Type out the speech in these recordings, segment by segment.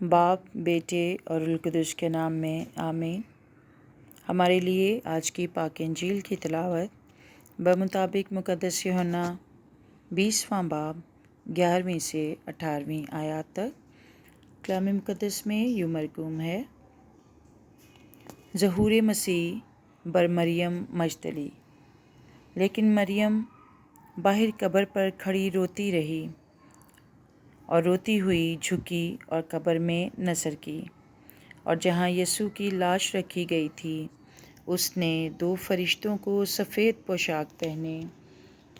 बाप, बेटे और रुल कुदस के नाम में आमीन। हमारे लिए आज की पाक इंजील की तिलावत बमुताबिक मुक़द्दस यूहन्ना 20वां बाब 11वीं से 18वीं आयत तक। कलाम मुक़द्दस में यूं मरकूम है, ज़हूर मसीह बर मरियम मजदली। लेकिन मरियम बाहर कब्र पर खड़ी रोती रही और रोती हुई झुकी और कब्र में नज़र की, और जहाँ यीशु की लाश रखी गई थी उसने 2 फरिश्तों को सफ़ेद पोशाक पहने,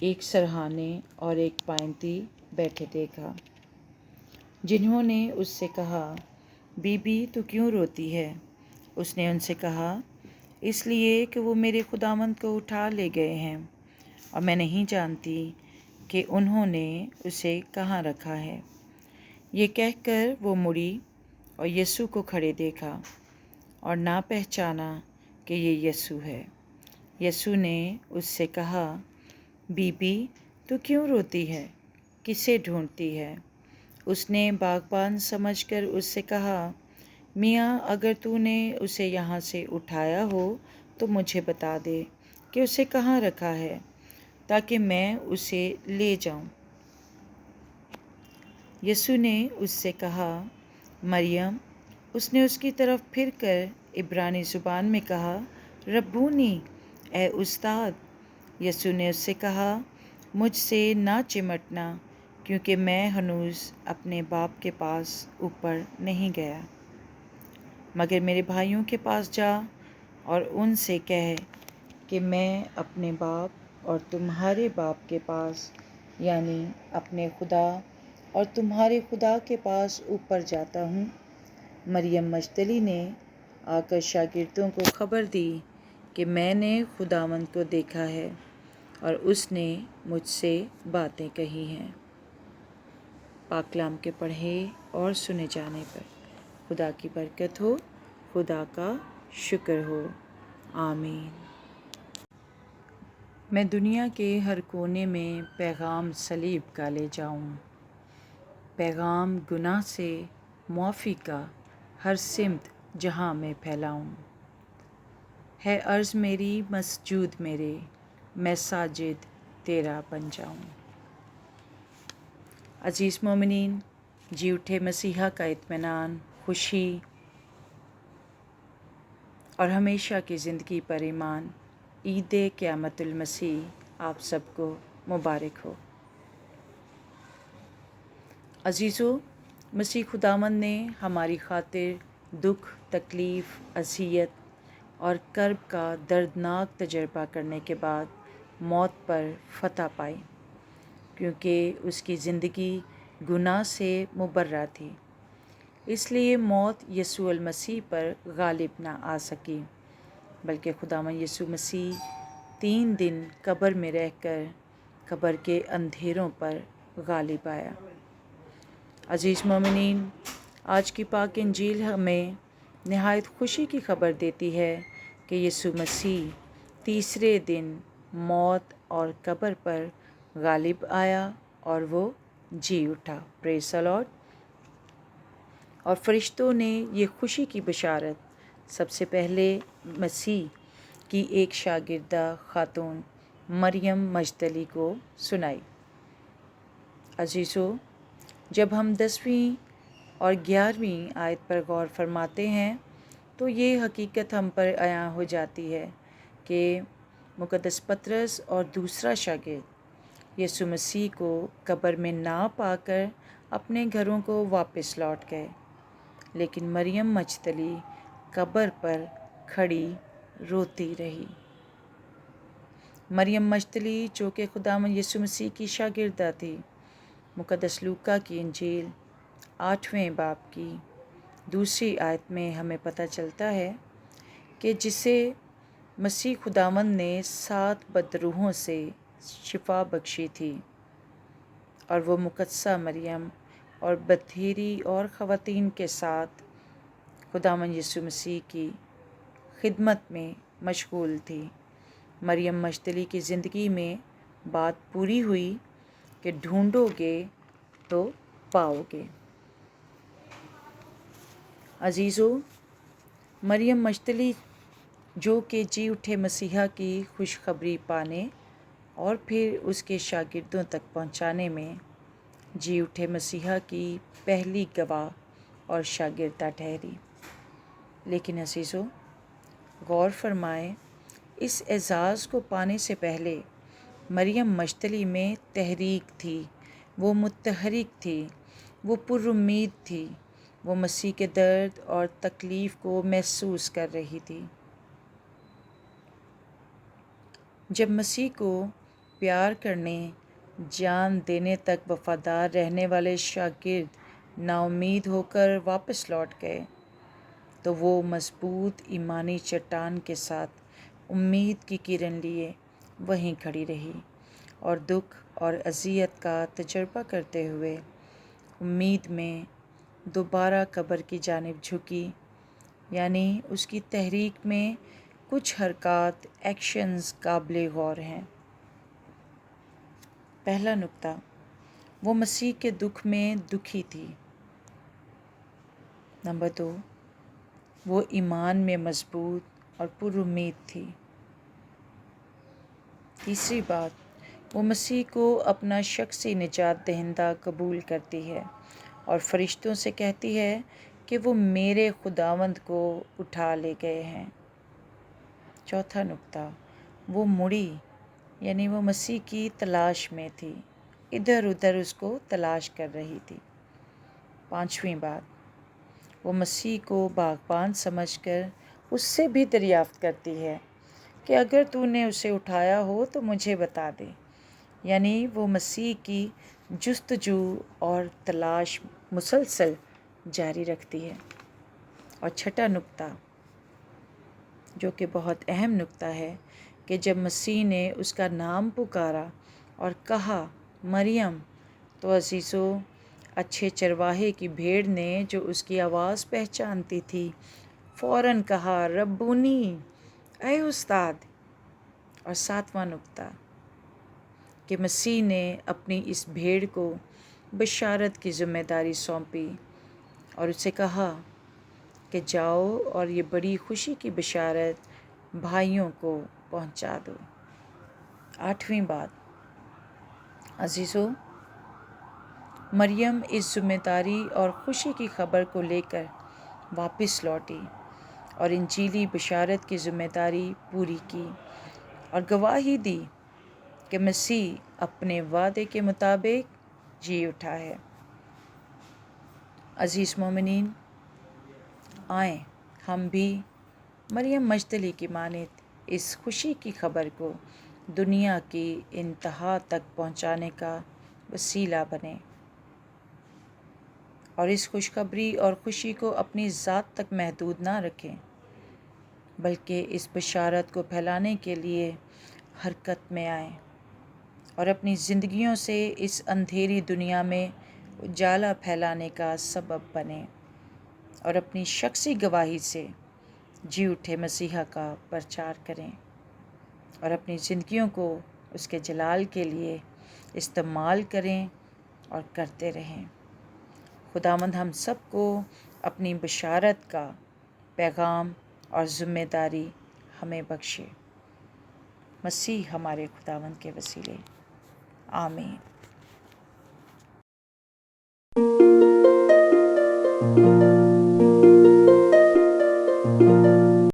एक सरहाने और एक पायंती बैठे देखा, जिन्होंने उससे कहा, बीबी तू क्यों रोती है? उसने उनसे कहा, इसलिए कि वो मेरे खुदावंद को उठा ले गए हैं और मैं नहीं जानती कि उन्होंने उसे कहाँ रखा है। ये कहकर वो मुड़ी और यीशु को खड़े देखा और ना पहचाना कि ये यीशु है। यीशु ने उससे कहा, बीबी तू क्यों रोती है? किसे ढूंढती है? उसने बागबान समझकर उससे कहा, मियाँ अगर तूने उसे यहाँ से उठाया हो तो मुझे बता दे कि उसे कहाँ रखा है, ताकि मैं उसे ले जाऊँ। यीशु ने उससे कहा, मरियम। उसने उसकी तरफ फिर कर इब्रानी ज़ुबान में कहा, रब्बूनी, ए उस्ताद। यीशु ने उससे कहा, मुझसे ना चिमटना, क्योंकि मैं हनूज़ अपने बाप के पास ऊपर नहीं गया, मगर मेरे भाइयों के पास जा और उनसे कह कि मैं अपने बाप और तुम्हारे बाप के पास, यानी अपने खुदा और तुम्हारे खुदा के पास ऊपर जाता हूँ। मरियम मजदली ने आकर शागिर्दों को खबर दी कि मैंने खुदावंद को देखा है और उसने मुझसे बातें कही हैं। पाक कलाम के पढ़े और सुने जाने पर खुदा की बरकत हो, खुदा का शुक्र हो। आमीन। मैं दुनिया के हर कोने में पैगाम सलीब का ले जाऊं, पैगाम गुनाह से मुआफ़ी का हर सिमत जहां में फैलाऊं। है अर्ज़ मेरी मसजूद मेरे, मैं साजिद तेरा बन जाऊं। अज़ीज़ मोमिनीन, जी उठे मसीहा का इत्मीनान, खुशी और हमेशा की ज़िंदगी पर ईमान, ईद क़यामतुल मसीह आप सबको मुबारक हो। अज़ीज़ों, मसीह खुदावंद ने हमारी खातिर दुख, तकलीफ़, अज़ियत और कर्ब का दर्दनाक तजर्बा करने के बाद मौत पर फ़तह पाई, क्योंकि उसकी ज़िंदगी गुनाह से मुबर्रा थी। इसलिए मौत यीशु अल मसीह पर गालिब ना आ सकी, बल्कि खुदावंद यीशु मसीह 3 दिन कब्र में रहकर कब्र के अंधेरों पर गालिब आया। अज़ीज़ मोमिनीन, आज की पाक इंजील हमें नहायत खुशी की खबर देती है कि यीशु मसीह तीसरे दिन मौत और कब्र पर गालिब आया और वो जी उठा। Praise the Lord. और फरिश्तों ने ये खुशी की बशारत सबसे पहले मसीह की एक शागिर्दा खातून मरियम मजदली को सुनाई। अज़ीज़ों, जब हम 10वीं और 11वीं आयत पर गौर फरमाते हैं तो ये हकीकत हम पर आया हो जाती है कि मुक़द्दस पतरस और दूसरा शागिर्द यीशु मसीह को कब्र में ना पाकर अपने घरों को वापस लौट गए, लेकिन मरियम मजदली कब्र पर खड़ी रोती रही। मरियम मजदली जो कि खुदावंद यीशु मसीह की शागिर्दा थी, मुक़द्दस लूका की इंजील 8वें बाब की 2री आयत में हमें पता चलता है कि जिसे मसीह खुदावंद ने 7 बदरूहों से शिफा बख्शी थी, और वो मुक़द्दसा मरियम और बथेरी और ख़वातीन के साथ खुदावंद यीशु मसीह की खिदमत में मशगूल थी। मरियम मजदली की ज़िंदगी में बात पूरी हुई کہ ڈھونڈو گے تو پاؤ گے۔ عزیزو، مریم مجدلی جو کہ جی اٹھے مسیحا کی خوشخبری پانے اور پھر اس کے شاگردوں تک پہنچانے میں جی اٹھے مسیحا کی پہلی گواہ اور شاگردہ ٹھہری۔ لیکن عزیزو، غور فرمائیں، اس اعزاز کو پانے سے پہلے مریم مجدلی میں تحریک تھی، وہ متحرک تھی، وہ پر امید تھی، وہ مسیح کے درد اور تکلیف کو محسوس کر رہی تھی۔ جب مسیح کو پیار کرنے، جان دینے تک وفادار رہنے والے شاگرد نا امید ہو کر واپس لوٹ گئے تو وہ مضبوط ایمانی چٹان کے ساتھ امید کی کرن لیے وہیں کھڑی رہی اور دکھ اور اذیت کا تجربہ کرتے ہوئے امید میں دوبارہ قبر کی جانب جھکی، یعنی اس کی تحریک میں کچھ حرکات، ایکشنز قابل غور ہیں۔ پہلا نکتہ، وہ مسیح کے دکھ میں دکھی تھی۔ نمبر 2، وہ ایمان میں مضبوط اور پر امید تھی۔ تیسری بات، وہ مسیح کو اپنا شخصی نجات دہندہ قبول کرتی ہے اور فرشتوں سے کہتی ہے کہ وہ میرے خداوند کو اٹھا لے گئے ہیں۔ چوتھا نکتہ، وہ مڑی، یعنی وہ مسیح کی تلاش میں تھی، ادھر ادھر اس کو تلاش کر رہی تھی۔ پانچویں بات، وہ مسیح کو باغبان سمجھ کر اس سے بھی دریافت کرتی ہے کہ اگر تو نے اسے اٹھایا ہو تو مجھے بتا دے، یعنی وہ مسیح کی جستجو اور تلاش مسلسل جاری رکھتی ہے۔ اور چھٹا نکتہ، جو کہ بہت اہم نکتہ ہے، کہ جب مسیح نے اس کا نام پکارا اور کہا مریم، تو عزیزو، اچھے چرواہے کی بھیڑ نے جو اس کی آواز پہچانتی تھی فوراً کہا ربونی، اے استاد۔ اور ساتواں نکتہ، کہ مسیح نے اپنی اس بھیڑ کو بشارت کی ذمہ داری سونپی اور اسے کہا کہ جاؤ اور یہ بڑی خوشی کی بشارت بھائیوں کو پہنچا دو۔ آٹھویں بات، عزیزو، مریم اس ذمہ داری اور خوشی کی خبر کو لے کر واپس لوٹی اور انجیلی بشارت کی ذمہ داری پوری کی اور گواہی دی کہ مسیح اپنے وعدے کے مطابق جی اٹھا ہے۔ عزیز مومنین، آئیں ہم بھی مریم مجدلی کی مانند اس خوشی کی خبر کو دنیا کی انتہا تک پہنچانے کا وسیلہ بنیں اور اس خوشخبری اور خوشی کو اپنی ذات تک محدود نہ رکھیں، بلکہ اس بشارت کو پھیلانے کے لیے حرکت میں آئیں اور اپنی زندگیوں سے اس اندھیری دنیا میں اجالا پھیلانے کا سبب بنیں اور اپنی شخصی گواہی سے جی اٹھے مسیحا کا پرچار کریں اور اپنی زندگیوں کو اس کے جلال کے لیے استعمال کریں اور کرتے رہیں۔ خداوند ہم سب کو اپنی بشارت کا پیغام اور ذمہ داری ہمیں بخشے۔ مسیح ہمارے خداوند کے وسیلے، آمین۔